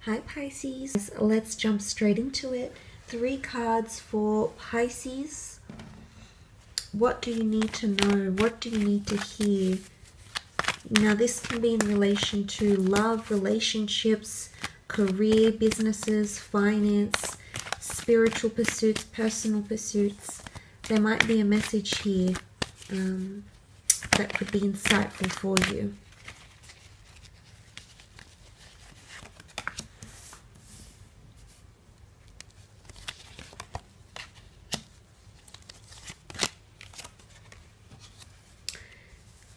Hi Pisces, let's jump straight into it. 3 cards for Pisces. What do you need to know? What do you need to hear? Now this can be in relation to love, relationships, career, businesses, finance, spiritual pursuits, personal pursuits. There might be a message here that could be insightful for you.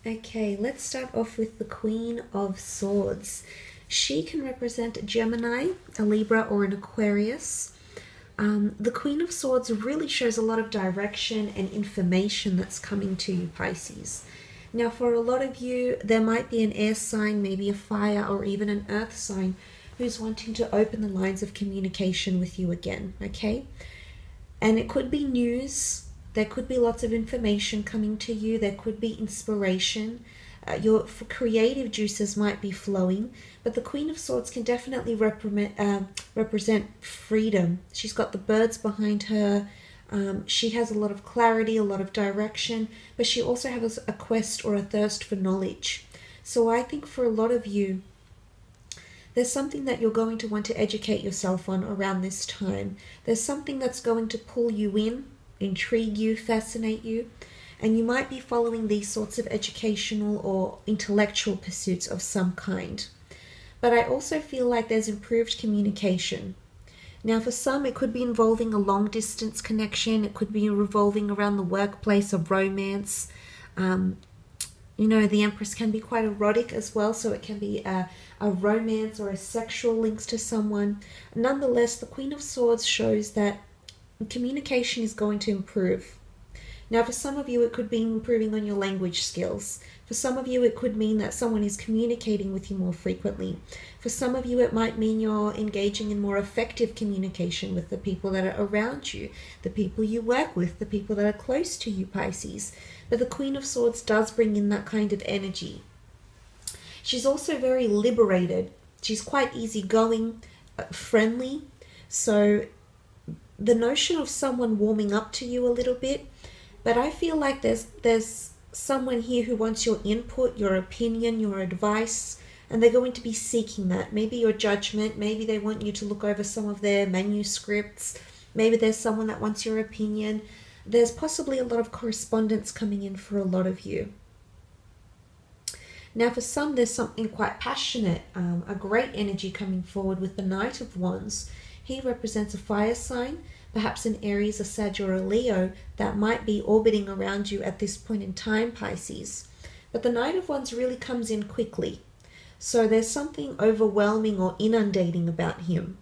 Okay, let's start off with the Queen of Swords. She can represent a Gemini, a Libra, or an Aquarius. The Queen of Swords really shows a lot of direction and information that's coming to you, Pisces. Now, for a lot of you, there might be an air sign, maybe a fire, or even an earth sign who's wanting to open the lines of communication with you again, okay? And it could be news. There could be lots of information coming to you. There could be inspiration. Your creative juices might be flowing. But the Queen of Swords can definitely represent freedom. She's got the birds behind her. She has a lot of clarity, a lot of direction. But she also has a quest or a thirst for knowledge. So I think for a lot of you, there's something that you're going to want to educate yourself on around this time. There's something that's going to pull you in, intrigue you, fascinate you, and you might be following these sorts of educational or intellectual pursuits of some kind. But I also feel like there's improved communication. Now for some, it could be involving a long distance connection. It could be revolving around the workplace, of romance. You know, the Empress can be quite erotic as well, so it can be a romance or a sexual links to someone. Nonetheless, the Queen of Swords shows that communication is going to improve. Now for some of you, it could be improving on your language skills. For some of you, it could mean that someone is communicating with you more frequently. For some of you, it might mean you're engaging in more effective communication with the people that are around you, the people you work with, the people that are close to you, Pisces. But the Queen of Swords does bring in that kind of energy. She's also very liberated. She's quite easygoing, friendly. So the notion of someone warming up to you a little bit, but I feel like there's someone here who wants your input, your opinion, your advice, and they're going to be seeking that. Maybe your judgment, maybe they want you to look over some of their manuscripts, maybe there's someone that wants your opinion. There's possibly a lot of correspondence coming in for a lot of you. Now for some, there's something quite passionate, a great energy coming forward with the Knight of Wands. He represents a fire sign, perhaps an Aries, a Sag, or a Leo that might be orbiting around you at this point in time, Pisces. But the Knight of Wands really comes in quickly. So there's something overwhelming or inundating about him.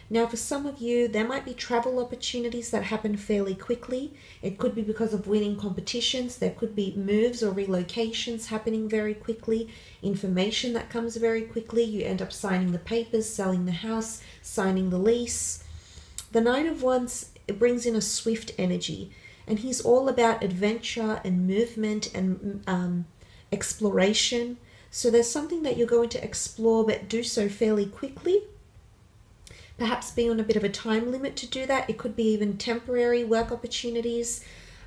Now for some of you, there might be travel opportunities that happen fairly quickly. It could be because of winning competitions. There could be moves or relocations happening very quickly. Information that comes very quickly. You end up signing the papers, selling the house, signing the lease. The Knight of Wands, it brings in a swift energy, and he's all about adventure and movement and exploration. So there's something that you're going to explore, but do so fairly quickly. Perhaps be on a bit of a time limit to do that. It could be even temporary work opportunities.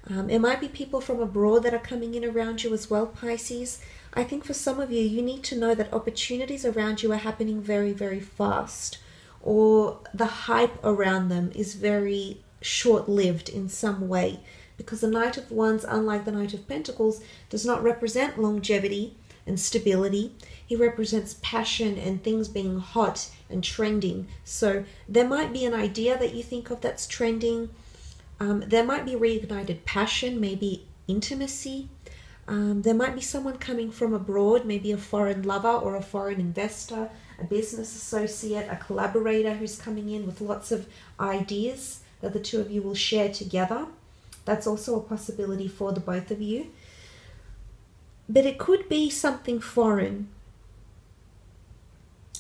It might be people from abroad that are coming in around you as well, Pisces. I think for some of you, you need to know that opportunities around you are happening very, very fast, or the hype around them is very short-lived in some way, because the Knight of Wands, unlike the Knight of Pentacles, does not represent longevity and stability. He represents passion and things being hot and trending. So there might be an idea that you think of that's trending. There might be reignited passion, maybe intimacy. There might be someone coming from abroad, maybe a foreign lover or a foreign investor, a business associate, a collaborator who's coming in with lots of ideas that the two of you will share together. That's also a possibility for the both of you. But it could be something foreign.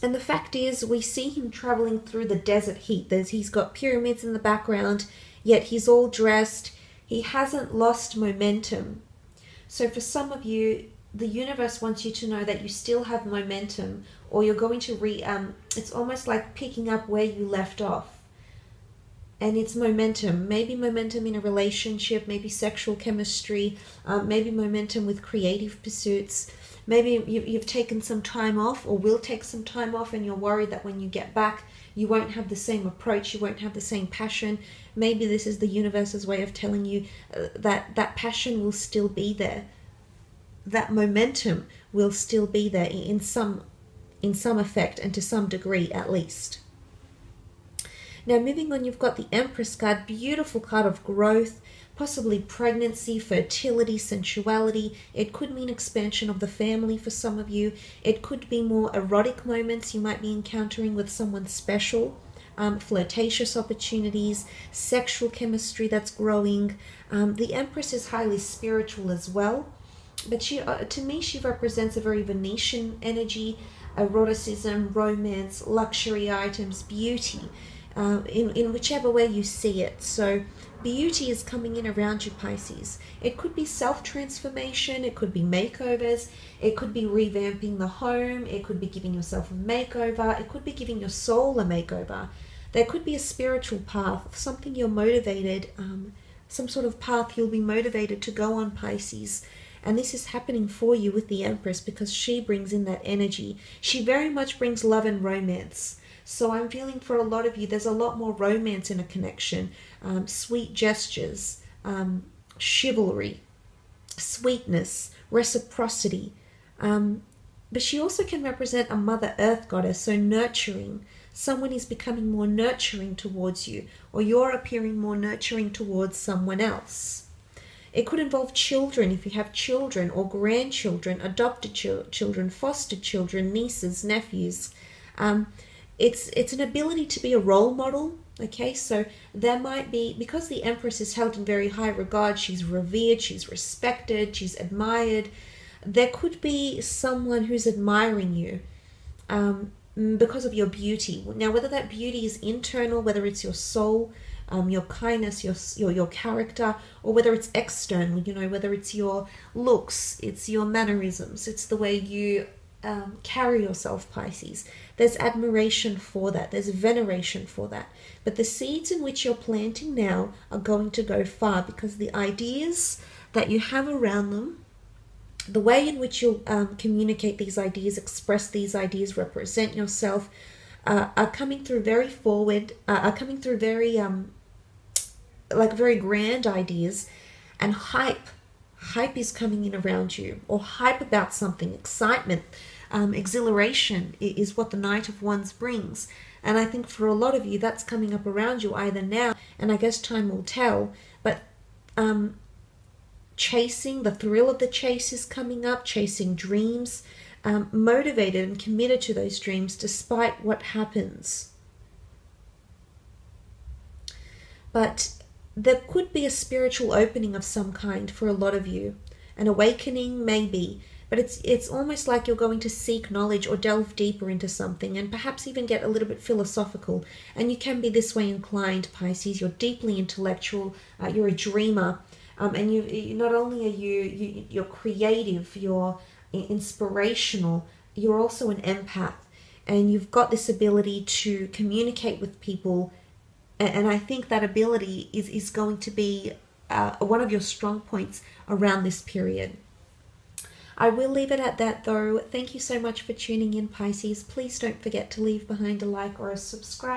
And the fact is, we see him traveling through the desert heat. He's got pyramids in the background, yet he's all dressed. He hasn't lost momentum. So for some of you, the universe wants you to know that you still have momentum, or you're going to it's almost like picking up where you left off. And it's momentum, maybe momentum in a relationship, maybe sexual chemistry, maybe momentum with creative pursuits. Maybe you've taken some time off, or will take some time off, and you're worried that when you get back, you won't have the same approach, you won't have the same passion. Maybe this is the universe's way of telling you that that passion will still be there. That momentum will still be there in some effect, and to some degree at least. Now, moving on, you've got the Empress card, beautiful card of growth, possibly pregnancy, fertility, sensuality. It could mean expansion of the family for some of you. It could be more erotic moments you might be encountering with someone special, flirtatious opportunities, sexual chemistry that's growing. The Empress is highly spiritual as well, but she, to me, she represents a very Venetian energy, eroticism, romance, luxury items, beauty. In whichever way you see it. So beauty is coming in around you, Pisces. It could be self-transformation, it could be makeovers, it could be revamping the home, it could be giving yourself a makeover, it could be giving your soul a makeover. There could be a spiritual path, something you're motivated, some sort of path you'll be motivated to go on, Pisces. And this is happening for you with the Empress, because she brings in that energy. She very much brings love and romance. So I'm feeling for a lot of you, there's a lot more romance in a connection, sweet gestures, chivalry, sweetness, reciprocity. But she also can represent a Mother Earth goddess, so nurturing. Someone is becoming more nurturing towards you, or you're appearing more nurturing towards someone else. It could involve children, if you have children, or grandchildren, adopted children, foster children, nieces, nephews. It's an ability to be a role model, okay? So there might be, because the Empress is held in very high regard, she's revered, she's respected, she's admired. There could be someone who's admiring you because of your beauty. Now, whether that beauty is internal, whether it's your soul, your kindness, your character, or whether it's external, you know, whether it's your looks, it's your mannerisms, it's the way you carry yourself, Pisces. There's admiration for that. There's veneration for that. But the seeds in which you're planting now are going to go far, because the ideas that you have around them, the way in which you'll communicate these ideas, express these ideas, represent yourself, are coming through very forward, are coming through very, like very grand ideas, and hype. Hype is coming in around you, or hype about something, excitement, exhilaration is what the Knight of Wands brings. And I think for a lot of you, that's coming up around you either now, and I guess time will tell, but chasing, the thrill of the chase is coming up, chasing dreams, motivated and committed to those dreams despite what happens. But there could be a spiritual opening of some kind for a lot of you. An awakening, maybe. But it's almost like you're going to seek knowledge or delve deeper into something, and perhaps even get a little bit philosophical. And you can be this way inclined, Pisces. You're deeply intellectual. You're a dreamer. And you not only are you're creative, you're inspirational, you're also an empath. And you've got this ability to communicate with people. And I think that ability is going to be one of your strong points around this period. I will leave it at that, though. Thank you so much for tuning in, Pisces. Please don't forget to leave behind a like or a subscribe.